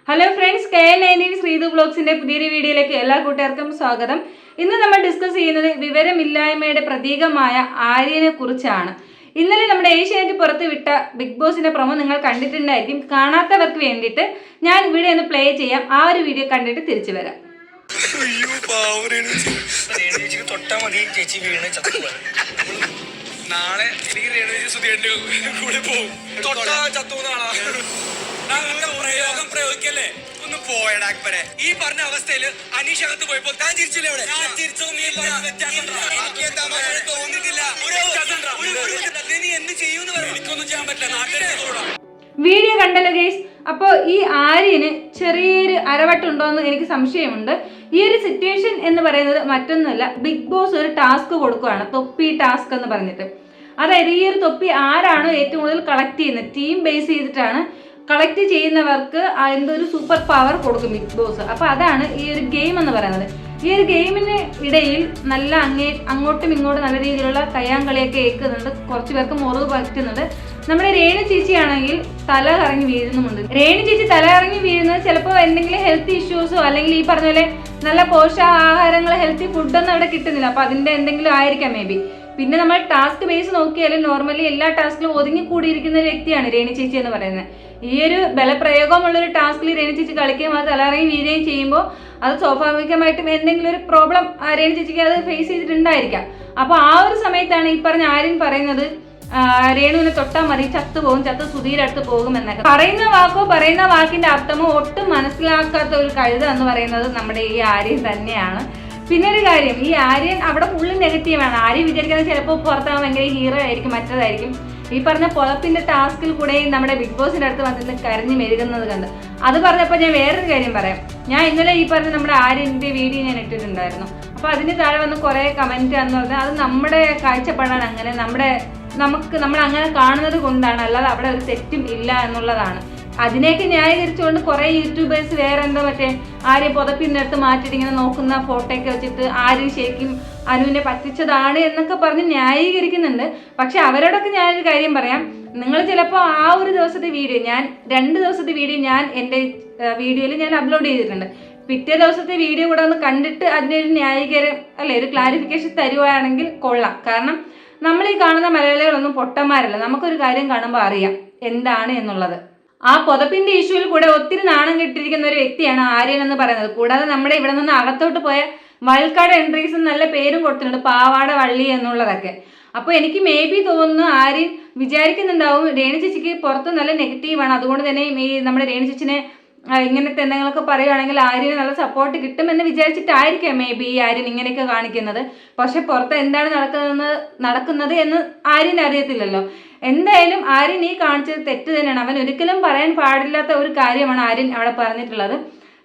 Hello friends, KL19 Sreethu ബ്ലോഗ്സിന്റെ പുതിയൊരു വീഡിയോയിലേക്ക് എല്ലാ കൂട്ടുകാർക്കും സ്വാഗതം. ഇന്ന് നമ്മൾ ഡിസ്കസ് ചെയ്യുന്നത് വിവരമില്ലായ്മയുടെ പ്രതീകമായ ആര്യനെ കുറിച്ചാണ്. ഇന്നലെ നമ്മുടെ ഏഷ്യാനെറ്റ് പുറത്ത് വിട്ട ബിഗ് ബോസിന്റെ പ്രൊമോ നിങ്ങൾ കണ്ടിട്ടുണ്ടായിരിക്കും. കാണാത്തവർക്ക് വേണ്ടിയിട്ട് ഞാൻ ഇവിടെ ഒന്ന് പ്ലേ ചെയ്യാം. ആ ഒരു വീഡിയോ കണ്ടിട്ട് തിരിച്ചു വരാം. നാളെ കൂടെ പോകും. പ്രയോഗം പ്രയോഗിക്കല്ലേ? ഒന്ന് പോയടാ അക്ബരെ. ഈ പറഞ്ഞ അവസ്ഥയിൽ അനീഷ് അകത്ത് പോയപ്പോ താൻ ചിരിച്ചില്ലേ? അവിടെ തോന്നിട്ടില്ല. നീ എന്ത് ചെയ്യൂന്ന് പറയാം. എനിക്കൊന്നും ചെയ്യാൻ പറ്റില്ല. നാട്ടിലെ വീഡിയോ കണ്ടല്ലോ ഗൈസ്. അപ്പോൾ ഈ ആര്യന് ചെറിയൊരു അരവട്ടുണ്ടോ എന്ന് എനിക്ക് സംശയമുണ്ട്. ഈ ഒരു സിറ്റുവേഷൻ എന്ന് പറയുന്നത് മറ്റൊന്നുമല്ല, ബിഗ് ബോസ് ഒരു ടാസ്ക് കൊടുക്കുകയാണ്, തൊപ്പി ടാസ്ക് എന്ന് പറഞ്ഞിട്ട്. അതായത് ഈ ഒരു തൊപ്പി ആരാണോ ഏറ്റവും കൂടുതൽ കളക്ട് ചെയ്യുന്നത്, ടീം ബേസ് ചെയ്തിട്ടാണ് കളക്ട് ചെയ്യുന്നവർക്ക് എന്തൊരു സൂപ്പർ പവർ കൊടുക്കും ബിഗ് ബോസ്. അപ്പോൾ അതാണ് ഈ ഒരു ഗെയിം എന്ന് പറയുന്നത്. ഈ ഒരു ഗെയിമിന് ഇടയിൽ നല്ല അങ്ങോട്ടും ഇങ്ങോട്ടും നല്ല രീതിയിലുള്ള കയ്യാങ്കളിയൊക്കെ ഏൽക്കുന്നുണ്ട്. കുറച്ച് പേർക്ക് മുറിവ് പറ്റുന്നുണ്ട്. നമ്മുടെ രേണു ചേച്ചി ആണെങ്കിൽ തല കറങ്ങി വീഴുന്നുമുണ്ട്. രേണു ചേച്ചി തല കറങ്ങി വീഴുന്നത് ചിലപ്പോൾ എന്തെങ്കിലും ഹെൽത്ത് ഇഷ്യൂസോ അല്ലെങ്കിൽ ഈ പറഞ്ഞ പോലെ നല്ല പോഷകാഹാരങ്ങൾ, ഹെൽത്തി ഫുഡൊന്നും അവിടെ കിട്ടുന്നില്ല. അപ്പോൾ അതിൻ്റെ എന്തെങ്കിലും ആയിരിക്കാം മേ ബി. പിന്നെ നമ്മൾ ടാസ്ക് ബേസ് നോക്കിയാലും നോർമലി എല്ലാ ടാസ്കിലും ഒതുങ്ങിക്കൂടിയിരിക്കുന്ന ഒരു വ്യക്തിയാണ് രേണു ചേച്ചി എന്ന് പറയുന്നത്. ഈ ഒരു ബലപ്രയോഗമുള്ളൊരു ടാസ്കിൽ രേണു ചേച്ചി കളിക്കുകയും അത് തലറങ്ങി വീഴുകയും ചെയ്യുമ്പോൾ അത് സ്വാഭാവികമായിട്ടും എന്തെങ്കിലും ഒരു പ്രോബ്ലം രേണു ചേച്ചിക്ക് അത് ഫേസ് ചെയ്തിട്ടുണ്ടായിരിക്കാം. അപ്പോൾ ആ ഒരു സമയത്താണ് ഈ പറഞ്ഞ ആര്യൻ പറയുന്നത് രേണുവിനെ തൊട്ടാൽ മതി, ചത്തുപോകും, സുധീർ അടുത്ത് പോകും എന്നൊക്കെ. പറയുന്ന വാക്കിന്റെ അർത്ഥമോ ഒട്ടും മനസ്സിലാക്കാത്ത ഒരു കഴുത എന്ന് പറയുന്നത് നമ്മുടെ ഈ ആര്യൻ തന്നെയാണ്. പിന്നെ ഒരു കാര്യം, ഈ ആര്യൻ അവിടെ ഫുള്ള് നെഗറ്റീവാണ്. ആര്യൻ വിചാരിക്കുന്നത് ചിലപ്പോൾ പുറത്താകാൻ ഭയങ്കര ഹീറോ ആയിരിക്കും, മറ്റതായിരിക്കും. ഈ പറഞ്ഞ പൊളപ്പിന്റെ ടാസ്കിൽ കൂടെയും നമ്മുടെ ബിഗ് ബോസിന്റെ അടുത്ത് വന്നിട്ട് കരഞ്ഞു മെഴുകുന്നത് കണ്ട് അത് പറഞ്ഞപ്പോൾ ഞാൻ വേറൊരു കാര്യം പറയാം. ഞാൻ ഇന്നലെ ഈ പറഞ്ഞ നമ്മുടെ ആര്യന്റെ വീഡിയോ ഞാൻ ഇട്ടിട്ടുണ്ടായിരുന്നു. അപ്പോൾ അതിന് താഴെ വന്ന് കുറേ കമന്റ് എന്ന് പറഞ്ഞാൽ അത് നമ്മുടെ കാഴ്ചപ്പാടാണ്, അങ്ങനെ നമ്മൾ അങ്ങനെ കാണുന്നത് കൊണ്ടാണ്, അല്ലാതെ അവിടെ ഒരു തെറ്റും ഇല്ല എന്നുള്ളതാണ്. അതിനെയൊക്കെ ന്യായീകരിച്ചുകൊണ്ട് കുറേ യൂട്യൂബേഴ്സ് വേറെ എന്തോ മറ്റേ ആര്യ പുതപ്പിൻ്റെ അടുത്ത് മാറ്റിയിട്ട് ഇങ്ങനെ നോക്കുന്ന ഫോട്ടോയൊക്കെ വെച്ചിട്ട് ആര്യൻ ശരിക്കും അനുവിനെ പറ്റിച്ചതാണ് എന്നൊക്കെ പറഞ്ഞ് ന്യായീകരിക്കുന്നുണ്ട്. പക്ഷെ അവരോടൊക്കെ ഞാനൊരു കാര്യം പറയാം. നിങ്ങൾ ചിലപ്പോൾ ആ ഒരു ദിവസത്തെ വീഡിയോ, ഞാൻ 2 ദിവസത്തെ വീഡിയോ ഞാൻ എൻ്റെ വീഡിയോയിൽ ഞാൻ അപ്ലോഡ് ചെയ്തിട്ടുണ്ട്. പിറ്റേ ദിവസത്തെ വീഡിയോ കൂടെ ഒന്ന് കണ്ടിട്ട് അതിനൊരു ന്യായീകരണം അല്ലെ ഒരു ക്ലാരിഫിക്കേഷൻ തരുവാണെങ്കിൽ കൊള്ളാം. കാരണം നമ്മൾ ഈ കാണുന്ന മലയാളികളൊന്നും പൊട്ടന്മാരല്ല. നമുക്കൊരു കാര്യം കാണുമ്പോൾ അറിയാം എന്താണ് എന്നുള്ളത്. ആ പുതപ്പിന്റെ ഇഷ്യൂവിൽ കൂടെ ഒത്തിരി നാണം കെട്ടിരിക്കുന്ന ഒരു വ്യക്തിയാണ് ആര്യൻ എന്ന് പറയുന്നത്. കൂടാതെ നമ്മുടെ ഇവിടെ നിന്ന് അകത്തോട്ട് പോയ വയൽക്കാട് എൻട്രീസ് നല്ല പേരും കൊടുത്തിട്ടുണ്ട്, പാവാട വള്ളി എന്നുള്ളതൊക്കെ. അപ്പോൾ എനിക്ക് മേ ബി തോന്നുന്നു ആര്യൻ വിചാരിക്കുന്നുണ്ടാവും രേണു ചേച്ചിക്ക് പുറത്ത് നല്ല നെഗറ്റീവാണ്, അതുകൊണ്ട് തന്നെ ഈ നമ്മുടെ രേണു ചേച്ചിനെ ഇങ്ങനത്തെ എന്തെങ്കിലുമൊക്കെ പറയുകയാണെങ്കിൽ ആര്യന് നല്ല സപ്പോർട്ട് കിട്ടുമെന്ന് വിചാരിച്ചിട്ടായിരിക്കാം മേ ബി ഈ ആര്യൻ ഇങ്ങനെയൊക്കെ കാണിക്കുന്നത്. പക്ഷെ പുറത്ത് എന്താണ് നടക്കുന്നത് എന്ന് ആര്യൻ അറിയത്തില്ലല്ലോ. എന്തായാലും ആര്യൻ ഈ കാണിച്ചത് തെറ്റ് തന്നെയാണ്. അവൻ ഒരിക്കലും പറയാൻ പാടില്ലാത്ത ഒരു കാര്യമാണ് ആര്യൻ അവിടെ പറഞ്ഞിട്ടുള്ളത്.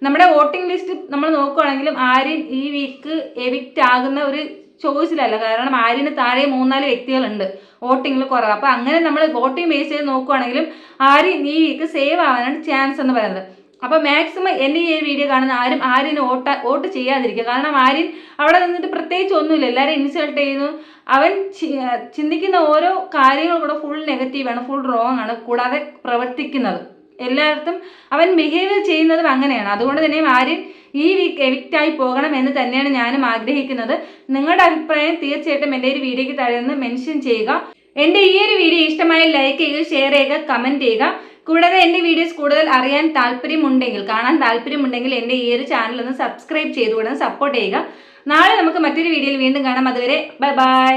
നമ്മുടെ വോട്ടിംഗ് ലിസ്റ്റ് നമ്മൾ നോക്കുകയാണെങ്കിലും ആര്യൻ ഈ വീക്ക് എവിക്റ്റ് ആകുന്ന ഒരു ചോയ്സിലല്ല. കാരണം ആര്യന് താഴെ 3-4 വ്യക്തികളുണ്ട് വോട്ടിങ്ങിൽ കുറവ്. അപ്പോൾ അങ്ങനെ നമ്മൾ വോട്ടിംഗ് ബേസ് ചെയ്ത് നോക്കുകയാണെങ്കിലും ആര്യൻ ഈ വീക്ക് സേവ് ആവാനാണ് ചാൻസ് എന്ന് പറയുന്നത്. അപ്പോൾ മാക്സിമം എൻ്റെ ഈ വീഡിയോ കാണുന്ന ആരും ആര്യന് വോട്ട് ചെയ്യാതിരിക്കുക. കാരണം ആര്യൻ അവിടെ നിന്നിട്ട് പ്രത്യേകിച്ച് ഒന്നുമില്ല, എല്ലാവരും ഇൻസൾട്ട് ചെയ്യുന്നു. അവൻ ചിന്തിക്കുന്ന ഓരോ കാര്യങ്ങളും കൂടെ ഫുൾ നെഗറ്റീവാണ്, ഫുൾ റോങ് ആണ്. കൂടാതെ പ്രവർത്തിക്കുന്നത് എല്ലായിടത്തും അവൻ ബിഹേവിയർ ചെയ്യുന്നതും അങ്ങനെയാണ്. അതുകൊണ്ട് തന്നെ ആര്യൻ ഈ വീക്ക് എവിക്റ്റായി പോകണം എന്ന് തന്നെയാണ് ഞാനും ആഗ്രഹിക്കുന്നത്. നിങ്ങളുടെ അഭിപ്രായം തീർച്ചയായിട്ടും എൻ്റെ ഒരു വീഡിയോയ്ക്ക് താഴെ നിന്ന് മെൻഷൻ ചെയ്യുക. എൻ്റെ ഈ ഒരു വീഡിയോ ഇഷ്ടമായ ലൈക്ക് ചെയ്യുക, ഷെയർ ചെയ്യുക, കമൻറ്റ് ചെയ്യുക. കൂടാതെ എൻ്റെ വീഡിയോസ് കൂടുതൽ അറിയാൻ കാണാൻ താല്പര്യമുണ്ടെങ്കിൽ എൻ്റെ ഈ ഒരു ചാനൽ ഒന്ന് സബ്സ്ക്രൈബ് ചെയ്തുകൊണ്ട് സപ്പോർട്ട് ചെയ്യുക. നാളെ നമുക്ക് മറ്റൊരു വീഡിയോയിൽ വീണ്ടും കാണാം. അതുവരെ ബൈ ബൈ.